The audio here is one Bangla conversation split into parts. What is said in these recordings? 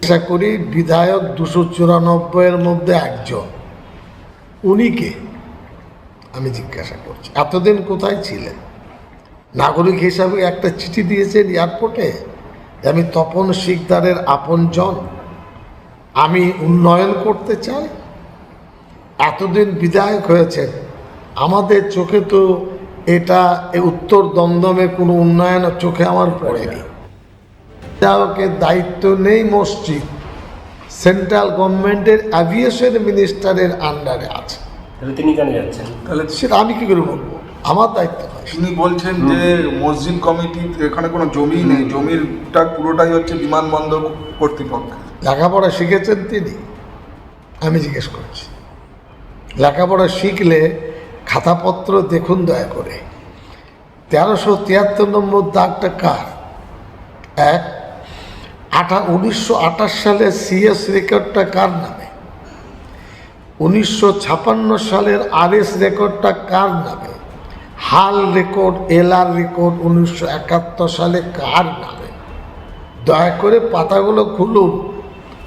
জিজ্ঞাসা করি বিধায়ক 294-এর মধ্যে একজন, উনি কে? আমি জিজ্ঞাসা করছি এতদিন কোথায় ছিলেন? নাগরিক হিসাবে একটা চিঠি দিয়েছেন এয়ারপোর্টে, আমি তপন শিকদারের আপনজন, আমি উন্নয়ন করতে চাই। এতদিন বিধায়ক হয়েছেন, আমাদের চোখে তো এটা উত্তর দমদমে কোনো উন্নয়ন চোখে আমার পড়েনি। বিধায়কের দায়িত্ব নেই মসজিদ, সেন্ট্রাল গভর্নমেন্টের অ্যাভিয়েশন মিনিস্টারের আন্ডারে আছে। তিনি কেন যাচ্ছেন? তাহলে সেটা আমি কি করে বলবো? আমার দায়িত্ব নয়। তিনি বলছেন যে মসজিদ কমিটি এখানে কোনো জমি নেই, জমিটা পুরোটাই হচ্ছে বিমানবন্দর কর্তৃপক্ষ। লেখাপড়া শিখেছেন তিনি? আমি জিজ্ঞেস করছি। লেখাপড়া শিখলে খাতাপত্র দেখুন দয়া করে। 1373 নম্বর দাগটা কার? 1928 সালে সিএস রেকর্ডটা কার নামে? 1956 সালের আরএস রেকর্ডটা কার নামে? হাল রেকর্ড, এলআর রেকর্ড 1971 সালে কার নামে? দয়া করে পাতাগুলো খুলুন,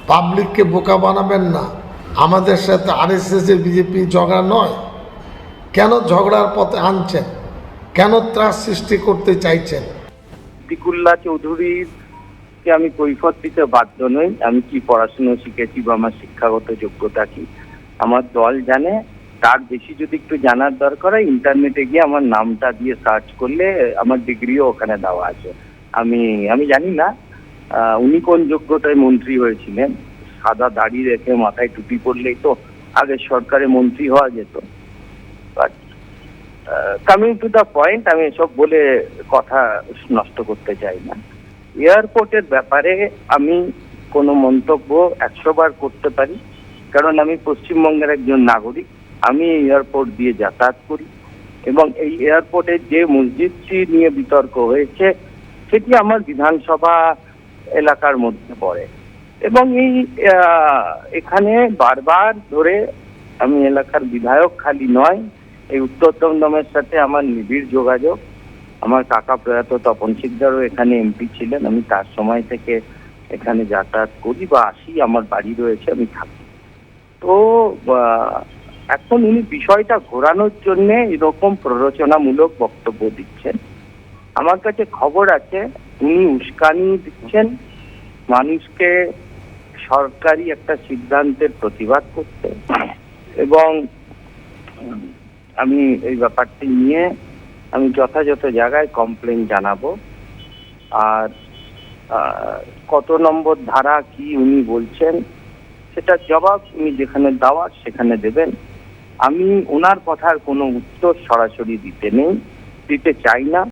পাবলিককে বোকা বানাবেন না। আমাদের সাথে আরএসএস এর বিজেপি ঝগড়া নয়। কেন ঝগড়ার পথে আনছেন? কেন ত্রাস সৃষ্টি করতে চাইছেন? আতিকুল্লাহ চৌধুরীকে আমি কৈফিয়ত দিতে বাধ্য নই। আমি কি পড়াশুনো শিখেছি বা আমার শিক্ষাগত যোগ্যতা কি আমার দল জানে। তার বেশি যদি একটু জানার দরকার হয়, ইন্টারনেটে গিয়ে আমার নামটা দিয়ে সার্চ করলে আমার ডিগ্রিও ওখানে দেওয়া আছে। আমি জানি না উনি কোন যোগ্যতায় মন্ত্রী হয়েছিলেন। সাদা দাড়ি রেখে মাথায় টুপি পরলেই তো আগের সরকারে মন্ত্রী হওয়া যেত। But coming to the point, আমি এসব বলে কথা নষ্ট করতে চাই না। এয়ারপোর্টের ব্যাপারে আমি কোনো মন্তব্য 100 বার করতে পারি, কারণ আমি পশ্চিমবঙ্গের একজন নাগরিক। আমি এয়ারপোর্ট দিয়ে যাতায়াত করি এবং এই এয়ারপোর্টের যে মসজিদটি নিয়ে বিতর্ক হয়েছে সেটি আমার বিধানসভা এলাকার মধ্যে পড়ে এবং এখানে বারবার ধরে আমি এলাকার বিধায়ক খালি নয়, এই উত্তর দমদমের সাথে আমার নিবিড় যোগাযোগ। আমার কাকা প্রয়াত তপন শিকদারও এখানে এমপি ছিলেন। আমি তার সময় থেকে এখানে যাতায়াত করি বা আসি, আমার বাড়ি রয়েছে, আমি থাকি। তো এখন উনি বিষয়টা ঘোরানোর জন্য এরকম প্ররোচনামূলক বক্তব্য দিচ্ছেন। আমার কাছে খবর আছে উনি উস্কানি দিচ্ছেন মানুষকে সরকারি একটা সিদ্ধান্তের প্রতিবাদ করতে, এবং আমি এই ব্যাপারটি নিয়ে আমি যথাযথ জায়গায় কমপ্লেন জানাবো। আর কত নম্বর ধারা কি উনি বলছেন সেটার জবাব উনি যেখানে দেওয়ার সেখানে দেবেন। আমি ওনার কথার কোনো উত্তর সরাসরি দিতে চাই না।